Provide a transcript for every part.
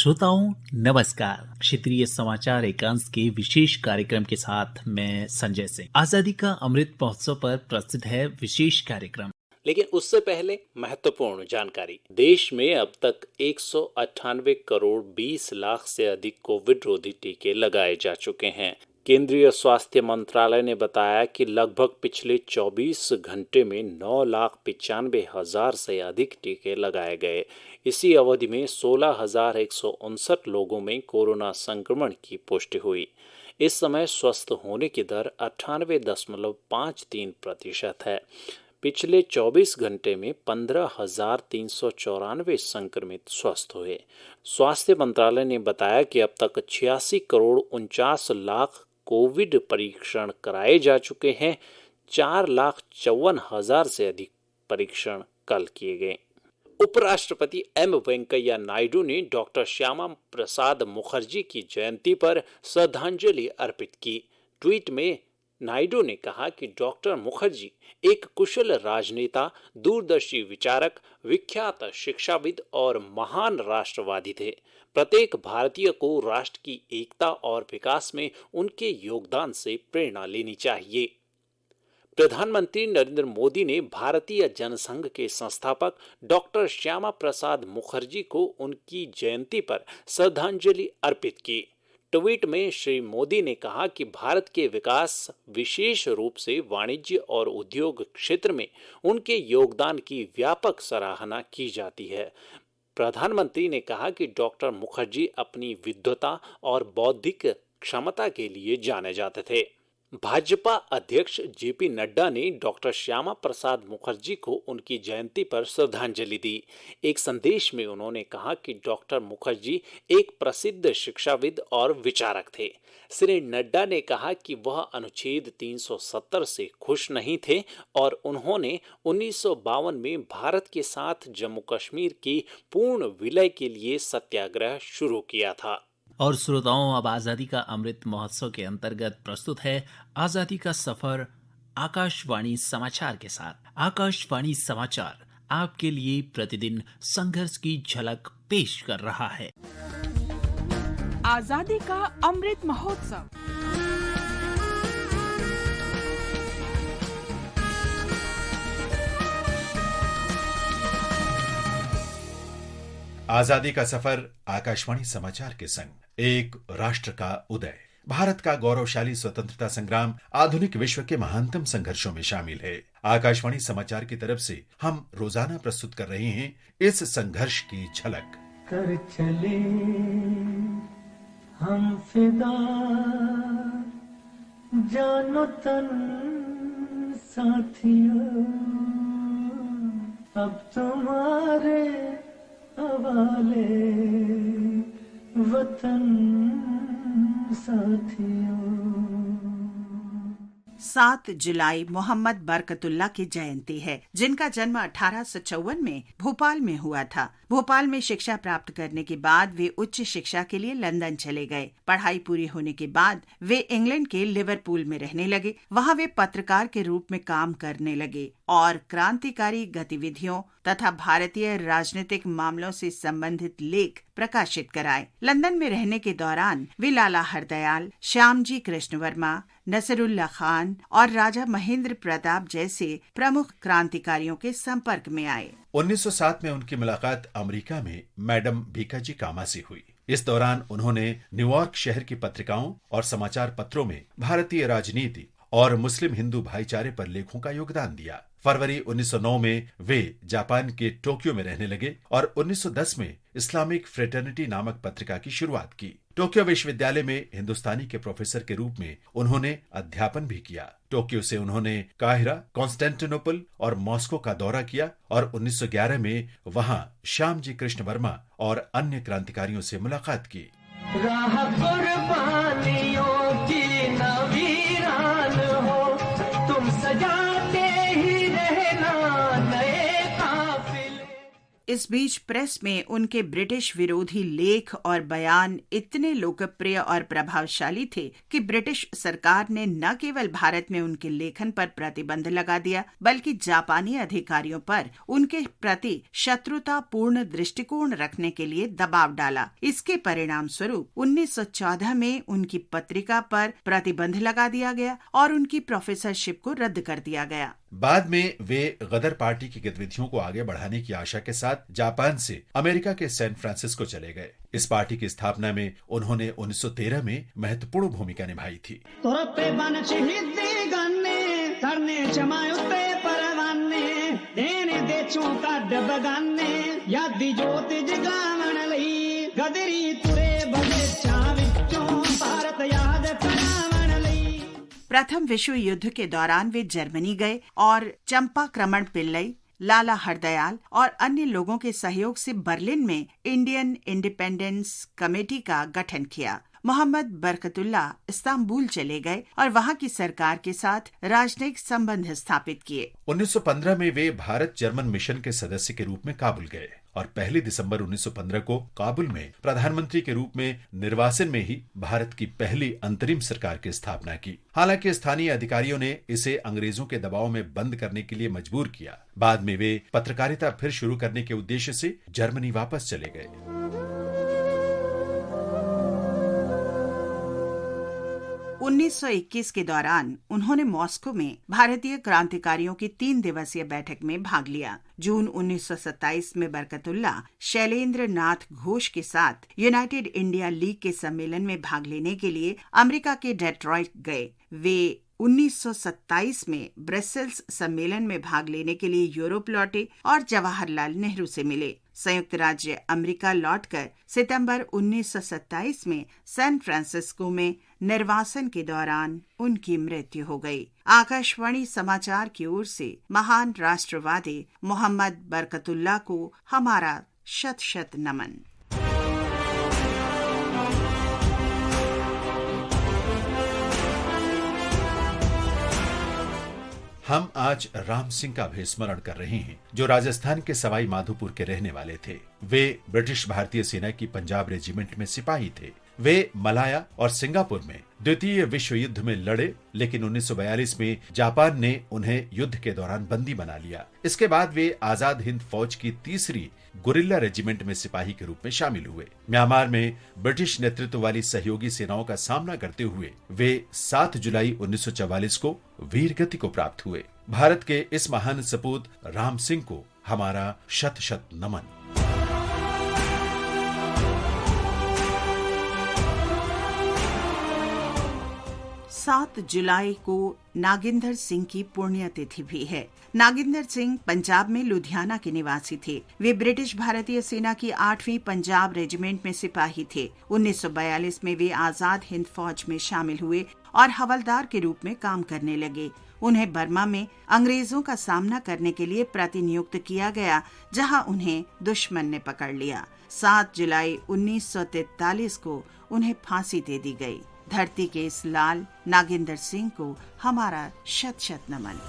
श्रोताओं नमस्कार। क्षेत्रीय समाचार एकांश के विशेष कार्यक्रम के साथ मैं संजय सिंह। आजादी का अमृत महोत्सव पर प्रस्तुत है विशेष कार्यक्रम। लेकिन उससे पहले महत्वपूर्ण जानकारी। देश में अब तक 198 करोड़ 20 लाख से अधिक कोविड रोधी टीके लगाए जा चुके हैं। केंद्रीय स्वास्थ्य मंत्रालय ने बताया कि लगभग पिछले 24 घंटे में 9,95,000 से अधिक टीके लगाए गए। इसी अवधि में 16,159 लोगों में कोरोना संक्रमण की पुष्टि हुई। इस समय स्वस्थ होने की दर 98.53% है। पिछले 24 घंटे में 15,394 संक्रमित स्वस्थ हुए। स्वास्थ्य मंत्रालय ने बताया कि अब तक 86 करोड़ 49 लाख कोविड परीक्षण कराए जा चुके हैं। 4,54,000 से अधिक परीक्षण कल किए गए। उपराष्ट्रपति एम वेंकैया नायडू ने डॉक्टर श्यामा प्रसाद मुखर्जी की जयंती पर श्रद्धांजलि अर्पित की। ट्वीट में नायडू ने कहा कि डॉक्टर मुखर्जी एक कुशल राजनेता, दूरदर्शी विचारक, विख्यात शिक्षाविद और महान राष्ट्रवादी थे। प्रत्येक भारतीय को राष्ट्र की एकता और विकास में उनके योगदान से प्रेरणा लेनी चाहिए। प्रधानमंत्री नरेंद्र मोदी ने भारतीय जनसंघ के संस्थापक डॉक्टर श्यामा प्रसाद मुखर्जी को उनकी जयंती पर श्रद्धांजलि अर्पित की। ट्वीट में श्री मोदी ने कहा कि भारत के विकास, विशेष रूप से वाणिज्य और उद्योग क्षेत्र में उनके योगदान की व्यापक सराहना की जाती है। प्रधानमंत्री ने कहा कि डॉक्टर मुखर्जी अपनी विद्वता और बौद्धिक क्षमता के लिए जाने जाते थे। भाजपा अध्यक्ष जेपी नड्डा ने डॉक्टर श्यामा प्रसाद मुखर्जी को उनकी जयंती पर श्रद्धांजलि दी। एक संदेश में उन्होंने कहा कि डॉक्टर मुखर्जी एक प्रसिद्ध शिक्षाविद और विचारक थे। श्री नड्डा ने कहा कि वह अनुच्छेद 370 से खुश नहीं थे और उन्होंने 1952 में भारत के साथ जम्मू कश्मीर की पूर्ण विलय के लिए सत्याग्रह शुरू किया था। और श्रोताओं, अब आजादी का अमृत महोत्सव के अंतर्गत प्रस्तुत है आजादी का सफर आकाशवाणी समाचार के साथ। आकाशवाणी समाचार आपके लिए प्रतिदिन संघर्ष की झलक पेश कर रहा है। आजादी का अमृत महोत्सव। आजादी का सफर आकाशवाणी समाचार के संग एक राष्ट्र का उदय। भारत का गौरवशाली स्वतंत्रता संग्राम आधुनिक विश्व के महानतम संघर्षों में शामिल है। आकाशवाणी समाचार की तरफ से हम रोजाना प्रस्तुत कर रहे हैं इस संघर्ष की झलक। कर चले हम फिदा, जानो तन साथियों, अब तुम्हारे हवाले वतन साथियों। 7 जुलाई मोहम्मद बरकतुल्लाह की जयंती है, जिनका जन्म 1854 में भोपाल में हुआ था। भोपाल में शिक्षा प्राप्त करने के बाद वे उच्च शिक्षा के लिए लंदन चले गए। पढ़ाई पूरी होने के बाद वे इंग्लैंड के लिवरपूल में रहने लगे। वहां वे पत्रकार के रूप में काम करने लगे और क्रांतिकारी गतिविधियों तथा भारतीय राजनीतिक मामलों से संबंधित लेख प्रकाशित कराए। लंदन में रहने के दौरान वे लाला हरदयाल, श्यामजी कृष्ण वर्मा, नसरुल्लाह खान और राजा महेंद्र प्रताप जैसे प्रमुख क्रांतिकारियों के संपर्क में आए। 1907 में उनकी मुलाकात अमेरिका में मैडम भीकाजी कामा से हुई। इस दौरान उन्होंने न्यूयॉर्क शहर की पत्रिकाओं और समाचार पत्रों में भारतीय राजनीति और मुस्लिम हिंदू भाईचारे पर लेखों का योगदान दिया। फरवरी 1909 में वे जापान के टोक्यो में रहने लगे और 1910 में इस्लामिक फ्रेटर्निटी नामक पत्रिका की शुरुआत की। टोक्यो विश्वविद्यालय में हिंदुस्तानी के प्रोफेसर के रूप में उन्होंने अध्यापन भी किया। टोक्यो से उन्होंने काहिरा, कॉन्स्टेंटिनोपल और मॉस्को का दौरा किया और 1911 में वहां श्यामजी कृष्ण वर्मा और अन्य क्रांतिकारियों से मुलाकात की। राह कुर्बानियों की नवीरान हो, तुम सजाते ही रहना नए काफिले। इस बीच प्रेस में उनके ब्रिटिश विरोधी लेख और बयान इतने लोकप्रिय और प्रभावशाली थे कि ब्रिटिश सरकार ने न केवल भारत में उनके लेखन पर प्रतिबंध लगा दिया, बल्कि जापानी अधिकारियों पर उनके प्रति शत्रुतापूर्ण दृष्टिकोण रखने के लिए दबाव डाला। इसके परिणाम स्वरूप 1914 में उनकी पत्रिका पर प्रतिबंध लगा दिया गया और उनकी प्रोफेसरशिप को रद्द कर दिया गया। बाद में वे गदर पार्टी की गतिविधियों को आगे बढ़ाने की आशा के साथ जापान से अमेरिका के सैन फ्रांसिस्को चले गए। इस पार्टी की स्थापना में उन्होंने 1913 में महत्वपूर्ण भूमिका निभाई थी। प्रथम विश्व युद्ध के दौरान वे जर्मनी गए और चंपाक्रमण पिल्लई, लाला हरदयाल और अन्य लोगों के सहयोग से बर्लिन में इंडियन इंडिपेंडेंस कमेटी का गठन किया। मोहम्मद बरकतुल्लाह इस्तांबुल चले गए और वहां की सरकार के साथ राजनयिक संबंध स्थापित किए। 1915 में वे भारत जर्मन मिशन के सदस्य के रूप में काबुल गए और 1 दिसंबर 1915 को काबुल में प्रधानमंत्री के रूप में निर्वासन में ही भारत की पहली अंतरिम सरकार की स्थापना की। हालांकि स्थानीय अधिकारियों ने इसे अंग्रेजों के दबाव में बंद करने के लिए मजबूर किया। बाद में वे पत्रकारिता फिर शुरू करने के उद्देश्य से जर्मनी वापस चले गए। 1921 के दौरान उन्होंने मॉस्को में भारतीय क्रांतिकारियों की 3 दिवसीय बैठक में भाग लिया। जून 1927 में बरकतुल्लाह शैलेंद्र नाथ घोष के साथ यूनाइटेड इंडिया लीग के सम्मेलन में भाग लेने के लिए अमेरिका के डेट्रॉइट गए। वे 1927 में ब्रसेल्स सम्मेलन में भाग लेने के लिए यूरोप लौटे और जवाहरलाल नेहरू से मिले। संयुक्त राज्य अमेरिका लौटकर सितंबर 1927 में सैन फ्रांसिस्को में निर्वासन के दौरान उनकी मृत्यु हो गई। आकाशवाणी समाचार की ओर से महान राष्ट्रवादी मोहम्मद बरकतुल्लाह को हमारा शत शत नमन। हम आज राम सिंह का भी स्मरण कर रहे हैं, जो राजस्थान के सवाई माधोपुर के रहने वाले थे। वे ब्रिटिश भारतीय सेना की पंजाब रेजिमेंट में सिपाही थे। वे मलाया और सिंगापुर में द्वितीय विश्व युद्ध में लड़े, लेकिन 1942 में जापान ने उन्हें युद्ध के दौरान बंदी बना लिया। इसके बाद वे आजाद हिंद फौज की 3री गुरिल्ला रेजिमेंट में सिपाही के रूप में शामिल हुए। म्यांमार में ब्रिटिश नेतृत्व वाली सहयोगी सेनाओं का सामना करते हुए वे 7 जुलाई 1944 को वीर गति को प्राप्त हुए। भारत के इस महान सपूत राम सिंह को हमारा शत शत नमन। 7 जुलाई को नागिंदर सिंह की पुण्यतिथि भी है। नागिंदर सिंह पंजाब में लुधियाना के निवासी थे। वे ब्रिटिश भारतीय सेना की 8वीं पंजाब रेजिमेंट में सिपाही थे। 1942 में वे आजाद हिंद फौज में शामिल हुए और हवलदार के रूप में काम करने लगे। उन्हें बर्मा में अंग्रेजों का सामना करने के लिए प्रतिनियुक्त किया गया, जहां उन्हें दुश्मन ने पकड़ लिया। 7 जुलाई 1943 को उन्हें फांसी दे दी गई। धरती के इस लाल नागिंदर सिंह को हमारा शत शत नमन।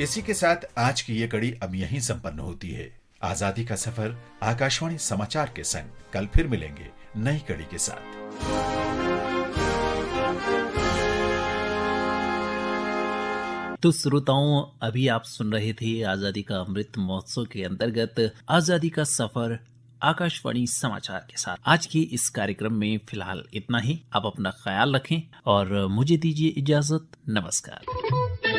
इसी के साथ आज की ये कड़ी अब यहीं संपन्न होती है। आजादी का सफर आकाशवाणी समाचार के संग कल फिर मिलेंगे नई कड़ी के साथ। तो श्रोताओं, अभी आप सुन रहे थे आजादी का अमृत महोत्सव के अंतर्गत आजादी का सफर आकाशवाणी समाचार के साथ। आज के इस कार्यक्रम में फिलहाल इतना ही। आप अपना ख्याल रखें और मुझे दीजिए इजाजत। नमस्कार।